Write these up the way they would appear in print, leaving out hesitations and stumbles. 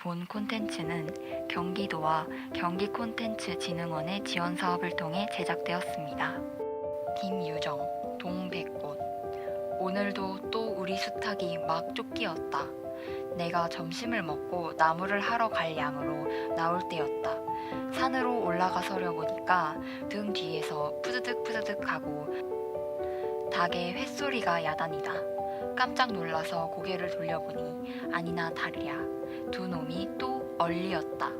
본 콘텐츠는 경기도와 경기콘텐츠진흥원의 지원사업을 통해 제작되었습니다. 김유정, 동백꽃. 오늘도 또 우리 수탉이 막 쫓기었다. 내가 점심을 먹고 나무를 하러 갈 양으로 나올 때였다. 산으로 올라가서려 보니까 등 뒤에서 푸드득 푸드득 하고 닭의 횟소리가 야단이다. 깜짝 놀라서 고개를 돌려보니 아니나 다르랴 두 놈이 또 얼리었다.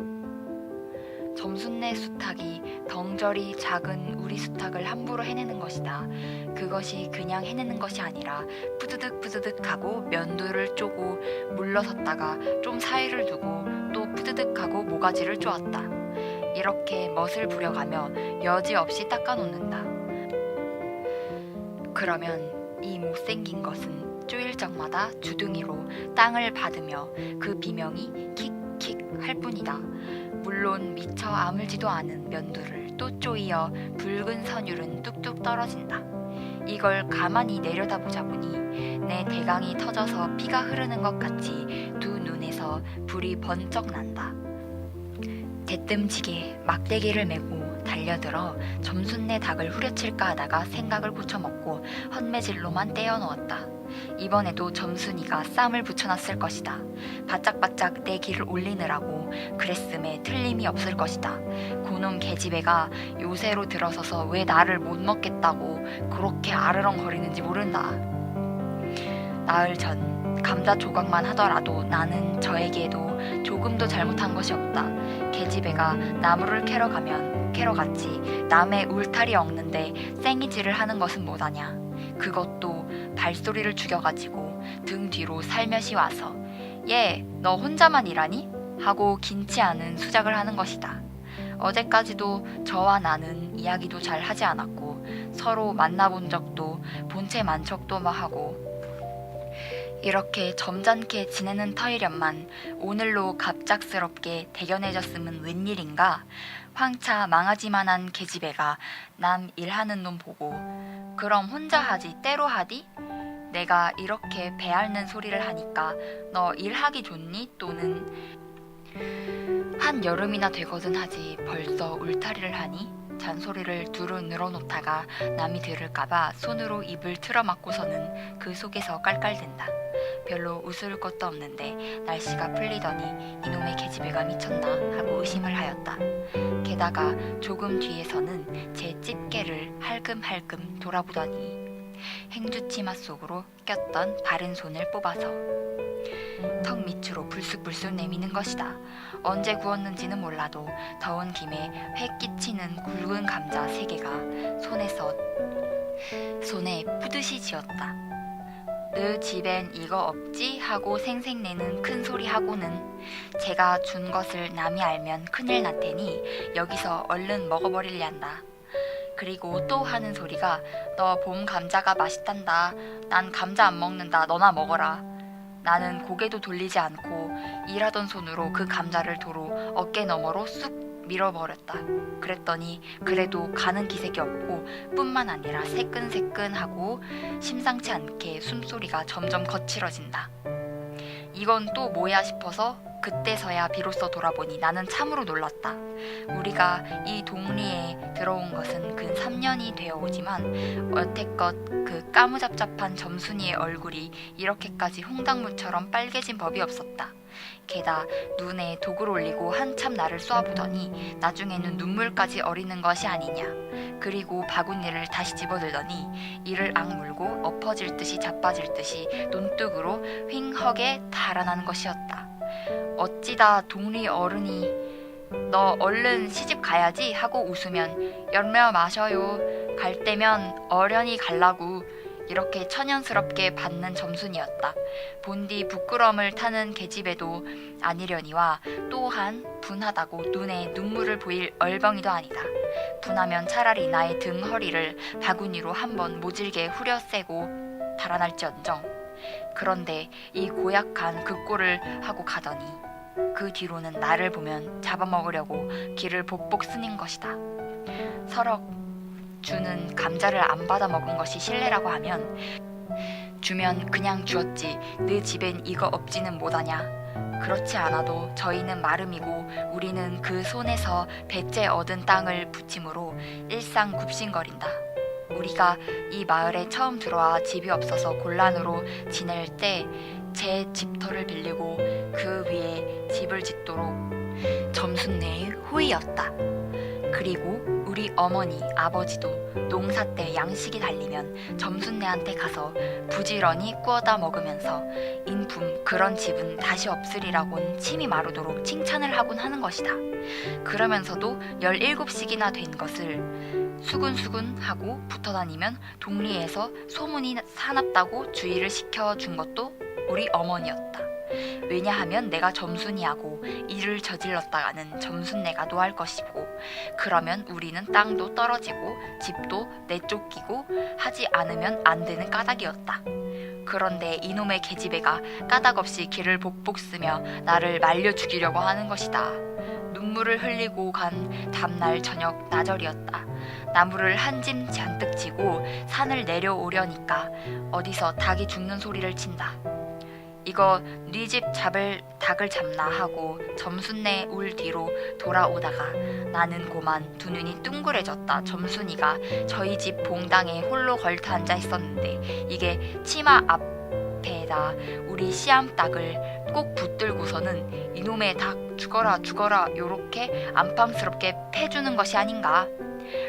점순내 수탉이 덩저리 작은 우리 수탉을 함부로 해내는 것이다. 그것이 그냥 해내는 것이 아니라 푸드득 푸드득 하고 면도를 쪼고 물러섰다가 좀 사이를 두고 또 푸드득 하고 모가지를 쪼았다. 이렇게 멋을 부려가며 여지없이 닦아놓는다. 그러면 이 못생긴 것은 쪼일 적마다 주둥이로 땅을 받으며 그 비명이 킥킥 할 뿐이다. 물론 미처 아물지도 않은 면도를 또 쪼이어 붉은 선율은 뚝뚝 떨어진다. 이걸 가만히 내려다보자 보니 내 대강이 터져서 피가 흐르는 것 같이 두 눈에서 불이 번쩍 난다. 대뜸지게 막대기를 메고 달려들어 점순내 닭을 후려칠까 하다가 생각을 고쳐먹고 헛매질로만 떼어 넣었다. 이번에도 점순이가 쌈을 붙여놨을 것이다. 바짝바짝 내 길을 올리느라고 그랬음에 틀림이 없을 것이다. 고놈 계집애가 요새로 들어서서 왜 나를 못 먹겠다고 그렇게 아르렁거리는지 모른다. 나흘 전 감자 조각만 하더라도 나는 저에게도 조금도 잘못한 것이 없다. 계집애가 나무를 캐러 가면 캐러 갔지 남의 울타리 엉는데 생이질을 하는 것은 뭐다냐. 그것도 발소리를 죽여가지고 등 뒤로 살며시 와서 얘 너 혼자만 일하니? 하고 긴치 않은 수작을 하는 것이다. 어제까지도 저와 나는 이야기도 잘 하지 않았고 서로 만나본 적도 본체 만척도 하고 이렇게 점잖게 지내는 터이련만 오늘로 갑작스럽게 대견해졌음은 웬일인가. 황차 망아지만한 계집애가 남 일하는 놈 보고 그럼 혼자 하지 때로 하디? 내가 이렇게 배 앓는 소리를 하니까 너 일하기 좋니? 또는 한 여름이나 되거든 하지 벌써 울타리를 하니? 잔소리를 두루 늘어놓다가 남이 들을까봐 손으로 입을 틀어막고서는 그 속에서 깔깔댄다. 별로 웃을 것도 없는데 날씨가 풀리더니 이놈의 계집애가 미쳤나 하고 의심을 하였다. 게다가 조금 뒤에서는 제 집게를 할금할금 돌아보더니 행주치마 속으로 꼈던 바른 손을 뽑아서 턱 밑으로 불쑥불쑥 내미는 것이다. 언제 구웠는지는 몰라도 더운 김에 회 끼치는 굵은 감자 3개가 손에 푸듯이 지었다. 너 집엔 이거 없지? 하고 생색내는 큰 소리 하고는 제가 준 것을 남이 알면 큰일 났테니 여기서 얼른 먹어버리련다. 그리고 또 하는 소리가 너 봄 감자가 맛있단다. 난 감자 안 먹는다. 너나 먹어라. 나는 고개도 돌리지 않고 일하던 손으로 그 감자를 도로 어깨 너머로 쑥 밀어버렸다. 그랬더니 그래도 가는 기색이 없고 뿐만 아니라 새끈새끈하고 심상치 않게 숨소리가 점점 거칠어진다. 이건 또 뭐야 싶어서 그때서야 비로소 돌아보니 나는 참으로 놀랐다. 우리가 이 동리에 들어온 것은 근 3년이 되어 오지만 여태껏 그 까무잡잡한 점순이의 얼굴이 이렇게까지 홍당무처럼 빨개진 법이 없었다. 게다 눈에 독을 올리고 한참 나를 쏘아보더니 나중에는 눈물까지 어리는 것이 아니냐. 그리고 바구니를 다시 집어들더니 이를 악물고 엎어질 듯이 자빠질 듯이 논뚝으로 휑하게 달아나는 것이었다. 어찌다 동리 어른이 너 얼른 시집 가야지 하고 웃으면 열며 마셔요. 갈 때면 어련히 갈라고 이렇게 천연스럽게 받는 점순이었다. 본디 부끄러움을 타는 계집애도 아니려니와 또한 분하다고 눈에 눈물을 보일 얼벙이도 아니다. 분하면 차라리 나의 등 허리를 바구니로 한번 모질게 후려 세고 달아날지언정. 그런데 이 고약한 그 꼴을 하고 가더니 그 뒤로는 나를 보면 잡아먹으려고 귀를 복복 쓰는 것이다. 서럭 주는 감자를 안 받아 먹은 것이 실례라고 하면 주면 그냥 주었지 네 집엔 이거 없지는 못하냐. 그렇지 않아도 저희는 마름이고 우리는 그 손에서 배째 얻은 땅을 부침으로 일상굽신거린다. 우리가 이 마을에 처음 들어와 집이 없어서 곤란으로 지낼 때 제 집터를 빌리고 그 위에 집을 짓도록 점순네의 호의였다. 그리고 우리 어머니, 아버지도 농사 때 양식이 달리면 점순네한테 가서 부지런히 구워다 먹으면서 인품 그런 집은 다시 없으리라곤 침이 마르도록 칭찬을 하곤 하는 것이다. 그러면서도 17씩이나 된 것을 수군수군하고 붙어다니면 동리에서 소문이 사납다고 주의를 시켜준 것도 우리 어머니였다. 왜냐하면 내가 점순이하고 일을 저질렀다가는 점순내가 노할 것이고 그러면 우리는 땅도 떨어지고 집도 내쫓기고 하지 않으면 안 되는 까닭이었다. 그런데 이놈의 계집애가 까닭없이 길을 복복 쓰며 나를 말려 죽이려고 하는 것이다. 눈물을 흘리고 간 다음날 저녁 나절이었다. 나무를 한 짐 잔뜩 지고 산을 내려오려니까 어디서 닭이 죽는 소리를 친다. 이거 네 집 잡을 닭을 잡나 하고 점순네 울 뒤로 돌아오다가 나는 고만 두 눈이 둥그레졌다. 점순이가 저희 집 봉당에 홀로 걸터 앉아 있었는데 이게 치마 앞에다 우리 씨암닭을 꼭 붙들고서는 이놈의 닭 죽어라 죽어라 요렇게 안방스럽게 패주는 것이 아닌가.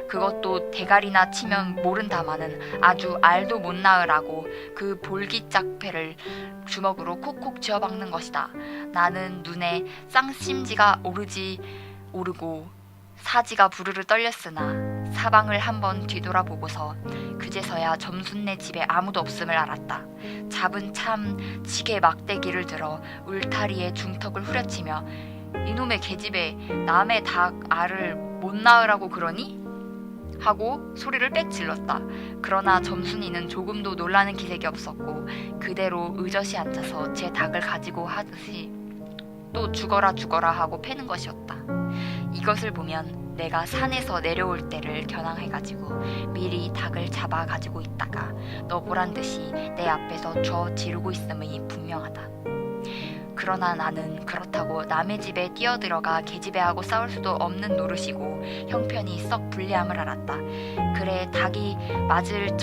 그것도 대가리나 치면 모른다마는 아주 알도 못 낳으라고 그 볼기짝패를 주먹으로 콕콕 쥐어박는 것이다. 나는 눈에 쌍심지가 오르고 사지가 부르르 떨렸으나 사방을 한번 뒤돌아보고서 그제서야 점순네 집에 아무도 없음을 알았다. 잡은 참 지게 막대기를 들어 울타리에 중턱을 후려치며 이놈의 계집애 남의 닭 알을 못 낳으라고 그러니? 하고 소리를 빽 질렀다. 그러나 점순이는 조금도 놀라는 기색이 없었고 그대로 의젓이 앉아서 제 닭을 가지고 하듯이 또 죽어라 죽어라 하고 패는 것이었다. 이것을 보면 내가 산에서 내려올 때를 겨냥해가지고 미리 닭을 잡아 가지고 있다가 너 보란 듯이 내 앞에서 저 지르고 있음이 분명하다. 그러나 나는 그렇다고 남의 집에 뛰어들어가 계집애하고 싸울 수도 없는 노릇이고 형편이 썩 불리함을 알았다. 그래 닭이 맞을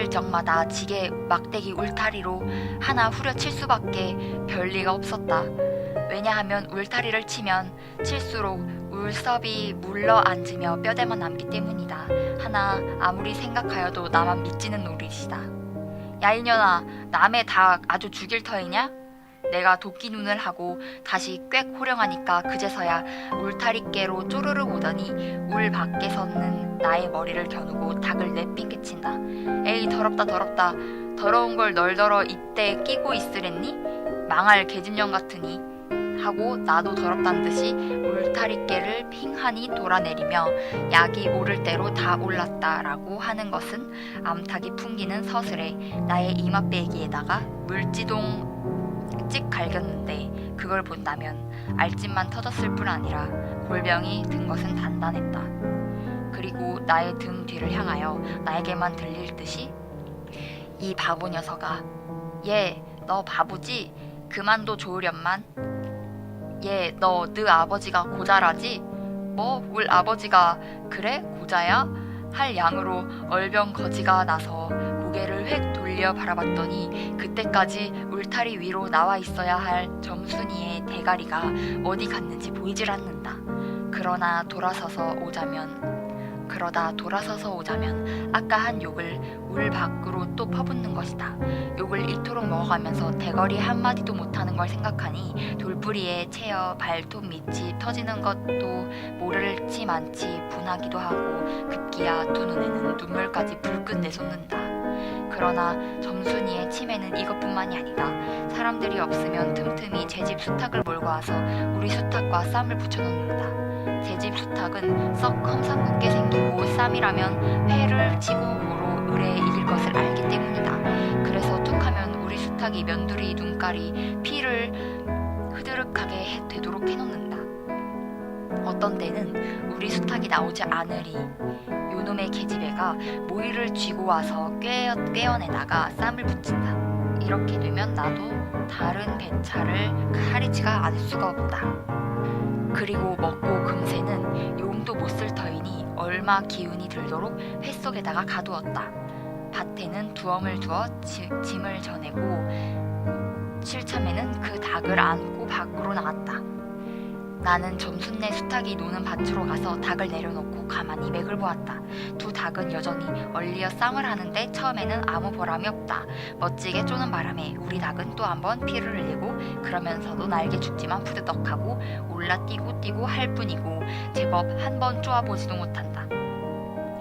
적마다 지게 막대기 울타리로 하나 후려칠 수밖에 별리가 없었다. 왜냐하면 울타리를 치면 칠수록 울섭이 물러앉으며 뼈대만 남기 때문이다. 하나 아무리 생각하여도 나만 믿지는 노릇이다. 야 이년아, 남의 닭 아주 죽일 터이냐? 내가 도끼 눈을 하고 다시 꽥 호령하니까 그제서야 울타리깨로 쪼르르 오더니 울 밖에 섰는 나의 머리를 겨누고 닭을 내삥 깨친다. 에이 더럽다 더럽다. 더러운 걸 널더러 이때 끼고 있으랬니? 망할 계집년 같으니. 하고 나도 더럽단 듯이 울타리깨를 핑하니 돌아내리며 약이 오를 대로 다 올랐다라고 하는 것은 암탉이 풍기는 서슬에 나의 이마빼기에다가 물지동 찍 갈겼는데 그걸 본다면 알집만 터졌을 뿐 아니라 골병이 든 것은 단단했다. 그리고 나의 등 뒤를 향하여 나에게만 들릴 듯이 이 바보 녀석아, 얘 너 바보지? 그만둬 좋으련만. 얘 너 네 아버지가 고자라지? 뭐 울 아버지가 그래 고자야? 할 양으로 얼병 거지가 나서 고개를 획 돌려 바라봤더니 그때까지 울타리 위로 나와 있어야 할 점순이의 대가리가 어디 갔는지 보이질 않는다. 그러다 돌아서서 오자면 아까 한 욕을 울 밖으로 또 퍼붓는 것이다. 욕을 이토록 먹어가면서 대거리 한마디도 못하는 걸 생각하니 돌부리에 채여 발톱 밑이 터지는 것도 모를지 많지 분하기도 하고 급기야 두 눈에는 눈물까지 불끈 내솟는다. 그러나 점순이의 치매는 이것뿐만이 아니다. 사람들이 없으면 틈틈이 제 집 수탉을 몰고 와서 우리 수탉과 쌈을 붙여놓는다. 제 집 수탉은 썩 험상궂게 생기고 쌈이라면 회를 치고 고로 을에 이길 것을 알기 때문이다. 그래서 툭하면 우리 수탉이 면두리 눈깔이 피를 흐드륵하게 되도록 해놓는다. 어떤 때는 우리 수탉이 나오지 않으리 요놈의 계집애가 모이를 쥐고 와서 꿰어내다가 쌈을 붙인다. 이렇게 되면 나도 다른 배차를 가리지가 않을 수가 없다. 그리고 먹고 금세는 용도 못 쓸 터이니 얼마 기운이 들도록 회 속에다가 가두었다. 밭에는 두엄을 두어 짐을 전해고 실참에는 그 닭을 안고 밖으로 나갔다. 나는 점순내 수탉이 노는 밭으로 가서 닭을 내려놓고 가만히 맥을 보았다. 두 닭은 여전히 얼리어 쌈을 하는데 처음에는 아무 보람이 없다. 멋지게 쪼는 바람에 우리 닭은 또 한번 피를 흘리고 그러면서도 날개 죽지만 푸드덕하고 올라뛰고 뛰고 할 뿐이고 제법 한 번 쪼아보지도 못한다.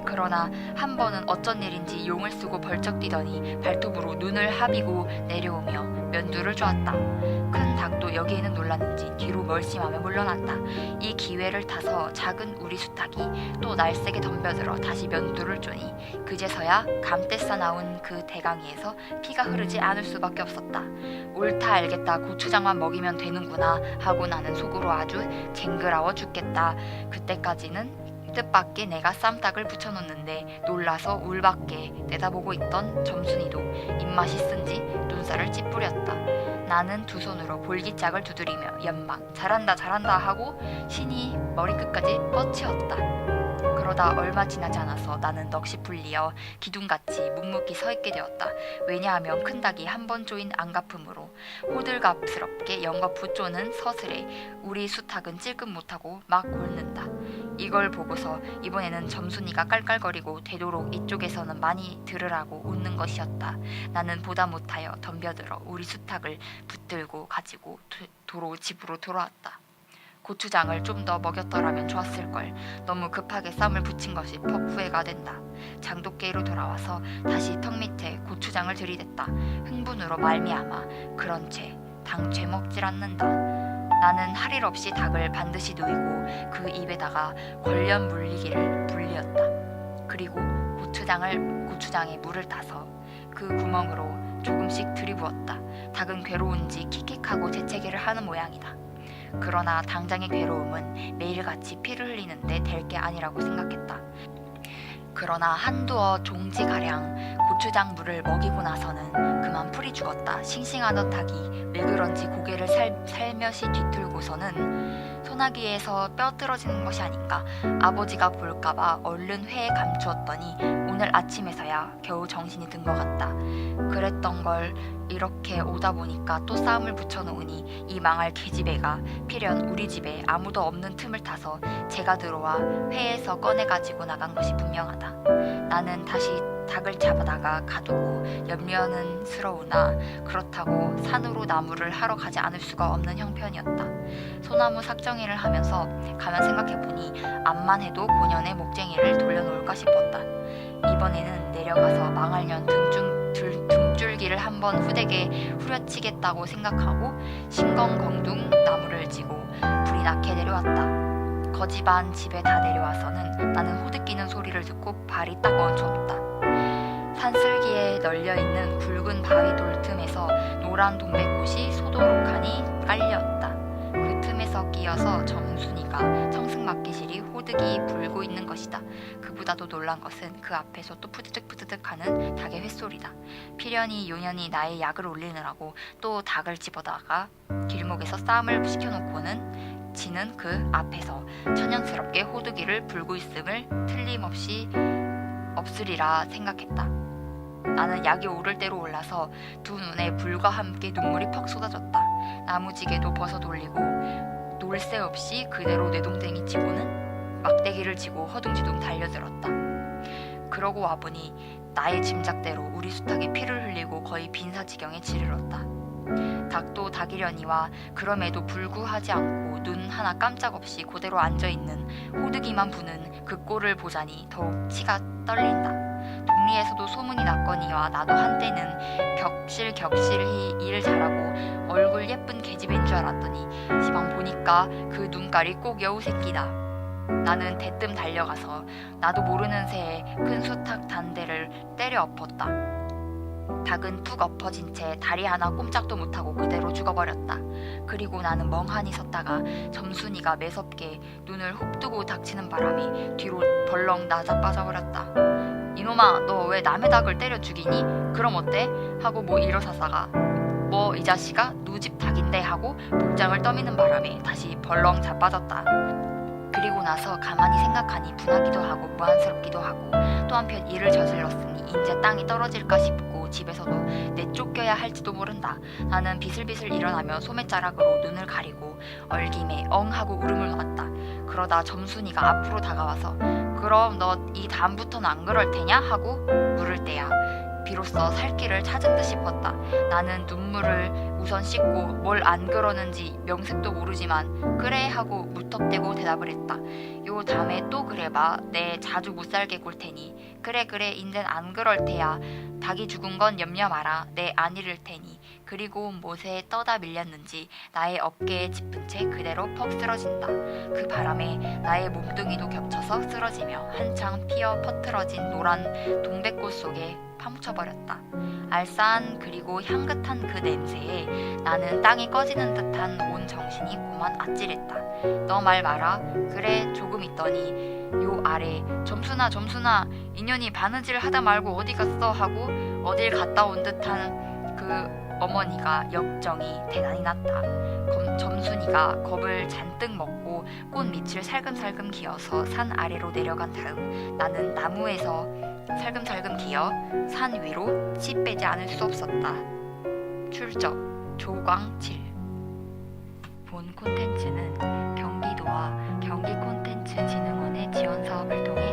그러나 한 번은 어쩐 일인지 용을 쓰고 벌쩍 뛰더니 발톱으로 눈을 하비고 내려오며 면두를 쪼았다. 큰 닭도 여기에는 놀랐는지 뒤로 멀심하며 물러났다. 이 기회를 타서 작은 우리 수탉이 또 날쌔게 덤벼들어 다시 면두를 쪼니 그제서야 감때싸 나온 그 대강이에서 피가 흐르지 않을 수밖에 없었다. 옳다 알겠다, 고추장만 먹이면 되는구나 하고 나는 속으로 아주 쟁그라워 죽겠다. 그때까지는 뜻밖의 내가 쌈닭을 붙여놓는데 놀라서 울밖에 내다보고 있던 점순이도 입맛이 쓴지 눈살을 찌푸렸다. 나는 두 손으로 볼기짝을 두드리며 연방 잘한다 잘한다 하고 신이 머리끝까지 뻗치었다. 그러다 얼마 지나지 않아서 나는 넋이 풀리어 기둥같이 묵묵히 서 있게 되었다. 왜냐하면 큰 닭이 한 번 쪼인 안가품으로 호들갑스럽게 연거푸 쪼는 서슬에 우리 수탉은 찔끔 못하고 막 곪는다. 이걸 보고서 이번에는 점순이가 깔깔거리고 되도록 이쪽에서는 많이 들으라고 웃는 것이었다. 나는 보다 못하여 덤벼들어 우리 수탉을 붙들고 가지고 도로 집으로 돌아왔다. 고추장을 좀 더 먹였더라면 좋았을걸. 너무 급하게 쌈을 붙인 것이 퍽 후회가 된다. 장독계로 돌아와서 다시 턱 밑에 고추장을 들이댔다. 흥분으로 말미암아 그런 채 당최 먹질 않는다. 나는 할 일 없이 닭을 반드시 누이고 그 입에다가 걸련 물리기를 불리었다. 그리고 고추장에 물을 타서 그 구멍으로 조금씩 들이부었다. 닭은 괴로운지 킥킥하고 재채기를 하는 모양이다. 그러나 당장의 괴로움은 매일같이 피를 흘리는데 될 게 아니라고 생각했다. 그러나 한두어 종지가량 고추장 물을 먹이고 나서는 그만 풀이 죽었다. 싱싱하던 닭이 왜 그런지 고개를 살며시 뒤틀고서는 소나기에서 뼈 떨어지는 것이 아닌가 아버지가 볼까봐 얼른 회에 감추었더니 오늘 아침에서야 겨우 정신이 든 것 같다. 그랬던 걸 이렇게 오다 보니까 또 쌈을 붙여놓으니 이 망할 계집애가 필연 우리 집에 아무도 없는 틈을 타서 제가 들어와 회에서 꺼내가지고 나간 것이 분명하다. 나는 다시 닭을 잡아다가 가두고 염려는 스러우나 그렇다고 산으로 나무를 하러 가지 않을 수가 없는 형편이었다. 소나무 삭정이를 하면서 가만 생각해보니 암만 해도 고년의 목쟁이를 돌려놓을까 싶었다. 이번에는 내려가서 망할년 등줄기를 한번 후되게 후려치겠다고 생각하고 싱건벙둥 나무를 지고 불이 나게 내려왔다. 거지반 집에 다 내려와서는 나는 호들끼는 소리를 듣고 발이 딱 얹혀놓다. 산슬기에 널려있는 굵은 바위 돌틈에서 노란 동백꽃이 소도록하니 깔렸다. 그 틈에서 끼어서 점순이가 청승맞기실이 호득이 불고 있는 것이다. 그보다도 놀란 것은 그 앞에서 또 푸드득 하는 닭의 횟소리다. 필연이 요년이 나의 약을 올리느라고 또 닭을 집어다가 길목에서 쌈을 시켜놓고는 지는 그 앞에서 천연스럽게 호두기를 불고 있음을 틀림없이 없으리라 생각했다. 나는 약이 오를 대로 올라서 두 눈에 불과 함께 눈물이 퍽 쏟아졌다. 나무지게도 벗어 돌리고 놀 새 없이 그대로 뇌동댕이 치고는 막대기를 지고 허둥지둥 달려들었다. 그러고 와보니 나의 짐작대로 우리 수탉이 피를 흘리고 거의 빈사지경에 치르렀다. 닭도 닭이려니와 그럼에도 불구하지 않고 눈 하나 깜짝 없이 그대로 앉아있는 호두기만 부는 그 꼴을 보자니 더욱 치가 떨린다. 동리에서도 소문이 났거니와 나도 한때는 격실히 일 잘하고 얼굴 예쁜 계집애인 줄 알았더니 시방 보니까 그 눈깔이 꼭 여우 새끼다. 나는 대뜸 달려가서 나도 모르는 새에 큰 수탉 단대를 때려 엎었다. 닭은 푹 엎어진 채 다리 하나 꼼짝도 못하고 그대로 죽어버렸다. 그리고 나는 멍하니 섰다가 점순이가 매섭게 눈을 훅 뜨고 닥치는 바람에 뒤로 벌렁 나자 빠져버렸다. 이놈아 너 왜 남의 닭을 때려 죽이니? 그럼 어때? 하고 뭐 일어서다가 뭐 이 자식아 누집 닭인데 하고 복장을 떠미는 바람에 다시 벌렁 자빠졌다. 그리고 나서 가만히 생각하니 분하기도 하고 무안스럽기도 하고 또 한편 일을 저질렀으니 인제 땅이 떨어질까 싶고 집에서도 내쫓겨야 할지도 모른다. 나는 비슬비슬 일어나며 소매자락으로 눈을 가리고 얼김에 엉 하고 울음을 놓았다. 그러다 점순이가 앞으로 다가와서 그럼 너 이 다음부터는 안 그럴 테냐? 하고 물을 때야 비로소 살 길을 찾은 듯 싶었다. 나는 눈물을 우선 씻고 뭘 안 그러는지 명색도 모르지만 그래 하고 무턱대고 대답을 했다. 요 다음에 또 그래봐. 내 자주 못살게 굴 테니. 그래 인젠 안 그럴 테야. 닭이 죽은 건 염려 마라. 내 안 잃을 테니. 그리고 못에 떠다 밀렸는지 나의 어깨에 짚은 채 그대로 퍽 쓰러진다. 그 바람에 나의 몸뚱이도 겹쳐서 쓰러지며 한창 피어 퍼트러진 노란 동백꽃 속에 파묻혀버렸다. 알싸한 그리고 향긋한 그 냄새에 나는 땅이 꺼지는 듯한 온 정신이 고만 아찔했다. 너 말 마라. 그래 조금 있더니 요 아래 점순아 인연이 바느질 하다 말고 어디 갔어? 하고 어딜 갔다 온 듯한 그 어머니가 역정이 대단히 났다. 점순이가 겁을 잔뜩 먹고 꽃밑을 살금살금 기어서 산 아래로 내려간 다음 나는 나무에서 살금살금 기어 산 위로 치 빼지 않을 수 없었다. 출적 조광칠. 본 콘텐츠는 경기도와 경기콘텐츠진흥원의 지원 사업을 통해